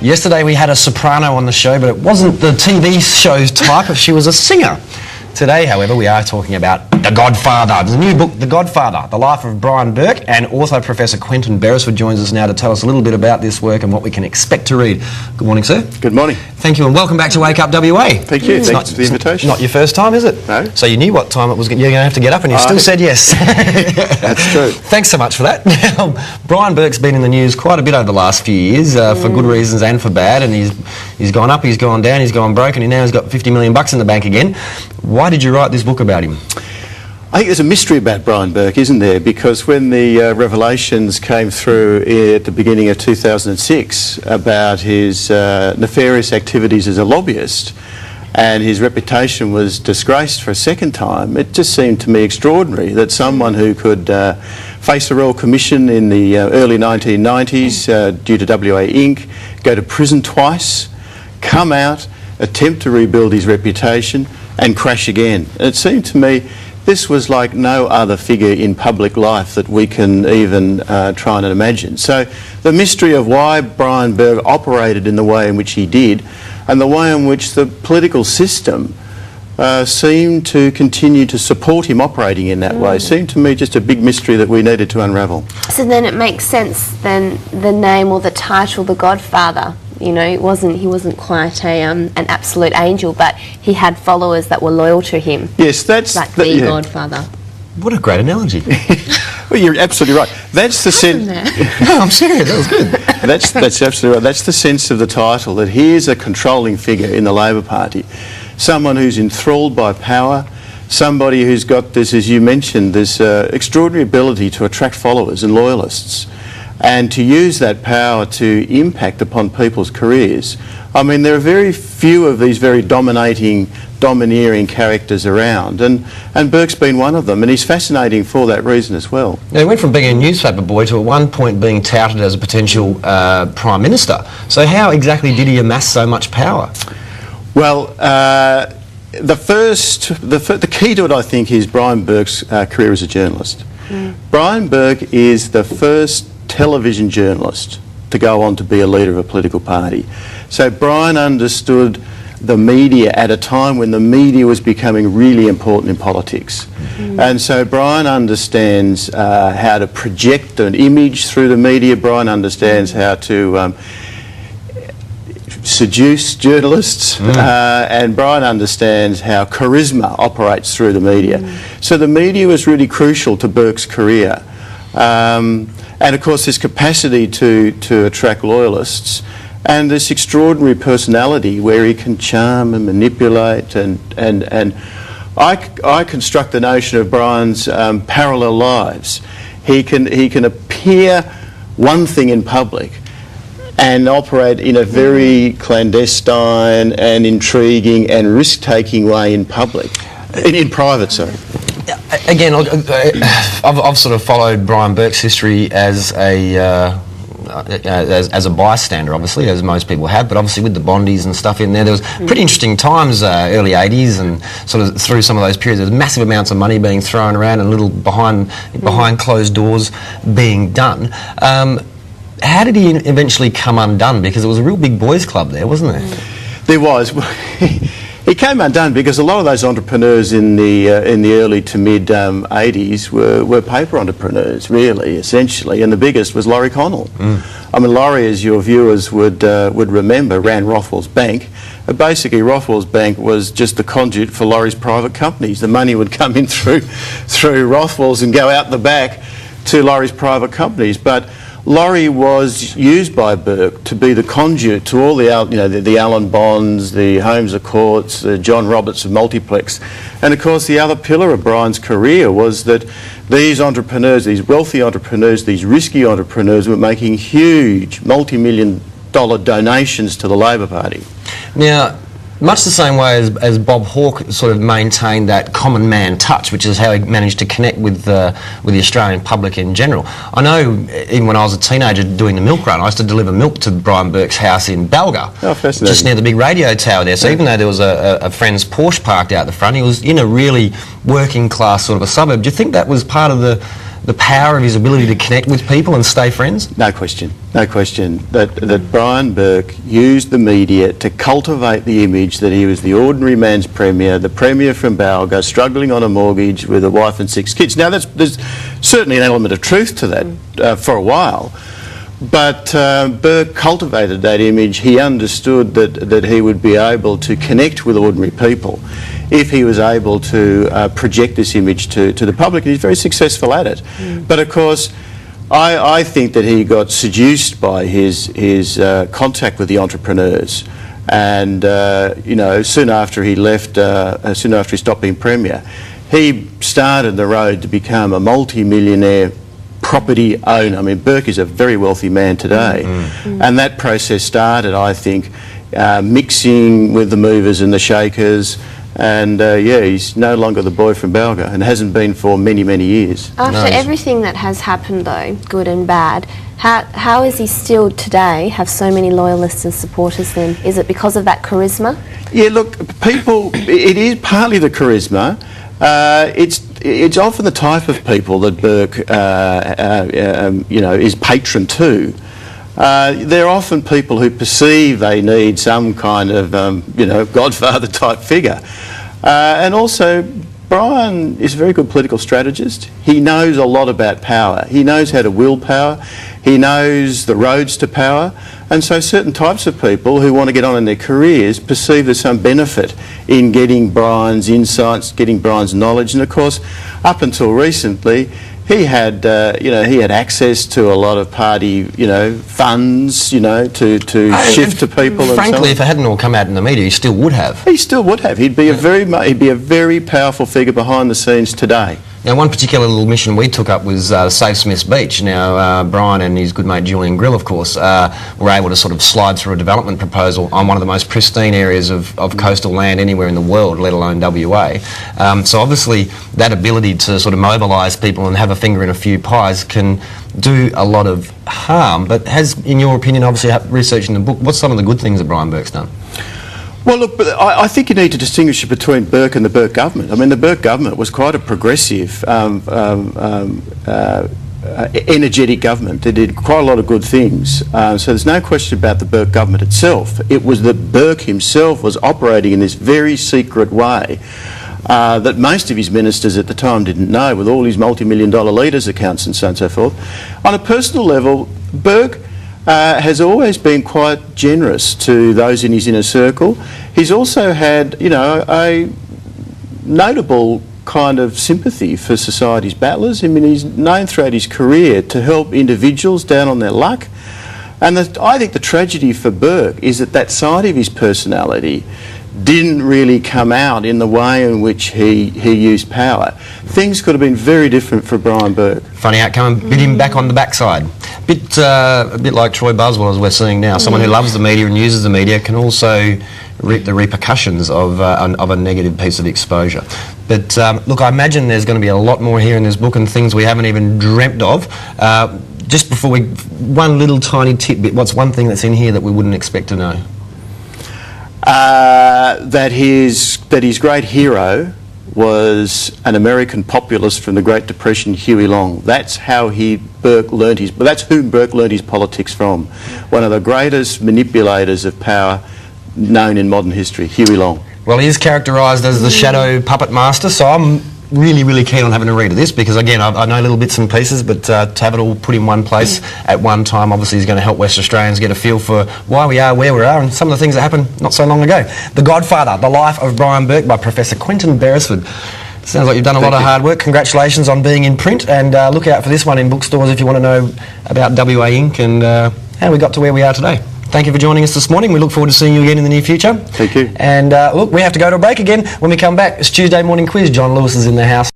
Yesterday we had a soprano on the show, but it wasn't the TV show's type. She was a singer. Today, however, we are talking about The Godfather. There's a new book, The Godfather, The Life of Brian Burke, and author Professor Quentin Beresford joins us now to tell us a little bit about this work and what we can expect to read. Good morning, sir. Good morning. Thank you, and welcome back to Wake Up WA. Thank you. Thanks for the invitation. Not your first time, is it? No. So you knew what time it was you're going to have to get up, and you still said yes. That's true. Thanks so much for that. Now, Brian Burke's been in the news quite a bit over the last few years, for good reasons and for bad, and he's gone up, he's gone down, he's gone broke, and now he's got $50 million in the bank again. Why did you write this book about him? I think there's a mystery about Brian Burke, isn't there? Because when the revelations came through at the beginning of 2006 about his nefarious activities as a lobbyist, and his reputation was disgraced for a second time, it just seemed to me extraordinary that someone who could face the Royal Commission in the early 1990s due to WA Inc., go to prison twice, come out, attempt to rebuild his reputation, and crash again. And it seemed to me this was like no other figure in public life that we can even try and imagine. So the mystery of why Brian Burke operated in the way in which he did, and the way in which the political system seemed to continue to support him operating in that way, seemed to me just a big mystery that we needed to unravel. So then it makes sense then the name or the title, The Godfather. You know, he wasn't quite an absolute angel, but he had followers that were loyal to him. Yes, that's like the Godfather. What a great analogy. Well, you're absolutely right. That's the sense. No, I'm serious. That was good. That's absolutely right. That's the sense of the title, that here's a controlling figure in the Labor Party, someone who's enthralled by power, somebody who's got this, as you mentioned, this extraordinary ability to attract followers and loyalists, and to use that power to impact upon people's careers. I mean, there are very few of these very domineering characters around, and Burke's been one of them, and he's fascinating for that reason as well. Now, he went from being a newspaper boy to at one point being touted as a potential Prime Minister. So how exactly did he amass so much power? Well, the key to it, I think, is Brian Burke's career as a journalist. Brian Burke is the first television journalist to go on to be a leader of a political party. So Brian understood the media at a time when the media was becoming really important in politics. And so Brian understands how to project an image through the media. Brian understands how to seduce journalists, and Brian understands how charisma operates through the media. So the media was really crucial to Burke's career. And of course his capacity to attract loyalists, and this extraordinary personality where he can charm and manipulate, and I construct the notion of Brian's parallel lives. He can appear one thing in public and operate in a very clandestine and intriguing and risk-taking way in public, in private, sorry. Again, I've sort of followed Brian Burke's history as a bystander, obviously, as most people have, but obviously with the Bondies and stuff in there, there was pretty interesting times, early 80s, and sort of through some of those periods, there was massive amounts of money being thrown around and little behind closed doors being done. How did he eventually come undone? Because it was a real big boys' club there, wasn't there? There was. He came undone because a lot of those entrepreneurs in the early to mid 80s were paper entrepreneurs, really, essentially, and the biggest was Laurie Connell. I mean, Laurie, as your viewers would remember, ran Rothwell's Bank. Basically, Rothwell's Bank was just the conduit for Laurie's private companies. The money would come in through Rothwell's and go out the back to Laurie's private companies, but Laurie was used by Burke to be the conduit to all the Alan Bonds, the Holmes of Courts, the John Roberts of Multiplex. And of course the other pillar of Brian's career was that these entrepreneurs, these wealthy entrepreneurs, these risky entrepreneurs were making huge multi-million dollar donations to the Labor Party. Now, much the same way as Bob Hawke sort of maintained that common man touch, which is how he managed to connect with the Australian public in general. I know even when I was a teenager doing the milk run, I used to deliver milk to Brian Burke's house in Balga, just near the big radio tower there. So even though there was a friend's Porsche parked out the front, he was in a really working class sort of a suburb. Do you think that was part of the the power of his ability to connect with people and stay friends? No question, no question. That Brian Burke used the media to cultivate the image that he was the ordinary man's premier, the premier from Balga, struggling on a mortgage with a wife and 6 kids. Now, there's certainly an element of truth to that for a while. But Burke cultivated that image. He understood that he would be able to connect with ordinary people if he was able to project this image to the public, and he's very successful at it. But of course, I think that he got seduced by his contact with the entrepreneurs, and you know, soon after he left, soon after he stopped being premier, he started the road to become a multi-millionaire property owner. I mean, Burke is a very wealthy man today, and that process started, I think, mixing with the movers and the shakers, and yeah, he's no longer the boy from Balga, and hasn't been for many, many years. After everything that has happened, though, good and bad, how is he still today have so many loyalists and supporters then? Is it because of that charisma? Yeah, look, people, it is partly the charisma. It's often the type of people that Burke, you know, is patron to. They're often people who perceive they need some kind of, you know, Godfather type figure. And also, Brian is a very good political strategist. He knows a lot about power. He knows how to will power. He knows the roads to power. And so certain types of people who want to get on in their careers perceive there's some benefit in getting Brian's insights, getting Brian's knowledge. And of course, up until recently, he had, you know, he had access to a lot of party, you know, funds, you know, to shift to people. Frankly, and so on. if it hadn't all come out in the media, he still would have. He still would have. He'd be a very powerful figure behind the scenes today. Now, one particular little mission we took up was Save Smith's Beach. Now, Brian and his good mate Julian Grill, of course, were able to sort of slide through a development proposal on one of the most pristine areas of coastal land anywhere in the world, let alone WA. So obviously, that ability to sort of mobilise people and have a finger in a few pies can do a lot of harm. But has, in your opinion, obviously researching the book, what's some of the good things that Brian Burke's done? Well, look, I think you need to distinguish between Burke and the Burke government. I mean, the Burke government was quite a progressive, energetic government. They did quite a lot of good things. So there's no question about the Burke government itself. It was that Burke himself was operating in this very secret way that most of his ministers at the time didn't know, with all his multi-million-dollar leaders' accounts and so on and so forth. On a personal level, Burke has always been quite generous to those in his inner circle. He's also had, you know, a notable kind of sympathy for society's battlers. I mean, he's known throughout his career to help individuals down on their luck. And I think the tragedy for Burke is that side of his personality didn't really come out in the way in which he used power. Things could have been very different for Brian Burke. Funny outcome, bit him back on the backside. A bit like Troy Buswell, as we're seeing now. Someone who loves the media and uses the media can also reap the repercussions of a negative piece of exposure. But look, I imagine there's going to be a lot more here in this book and things we haven't even dreamt of. Just before one little tiny tidbit, what's one thing that's in here that we wouldn't expect to know? That his great hero was an American populist from the Great Depression, Huey Long. That's how Burke learned that's who Burke learned his politics from. One of the greatest manipulators of power known in modern history, Huey Long. Well, he is characterised as the shadow puppet master, so I'm really keen on having a read of this, because again, I know little bits and pieces, but to have it all put in one place at one time obviously is going to help West Australians get a feel for why we are where we are and some of the things that happened not so long ago. The Godfather, The Life of Brian Burke by Professor Quentin Beresford. Sounds like you've done a lot of hard work. Congratulations on being in print, and look out for this one in bookstores if you want to know about WA Inc. and how we got to where we are today. Thank you for joining us this morning. We look forward to seeing you again in the near future. Thank you. And look, we have to go to a break again. When we come back, it's Tuesday morning quiz. John Lewis is in the house.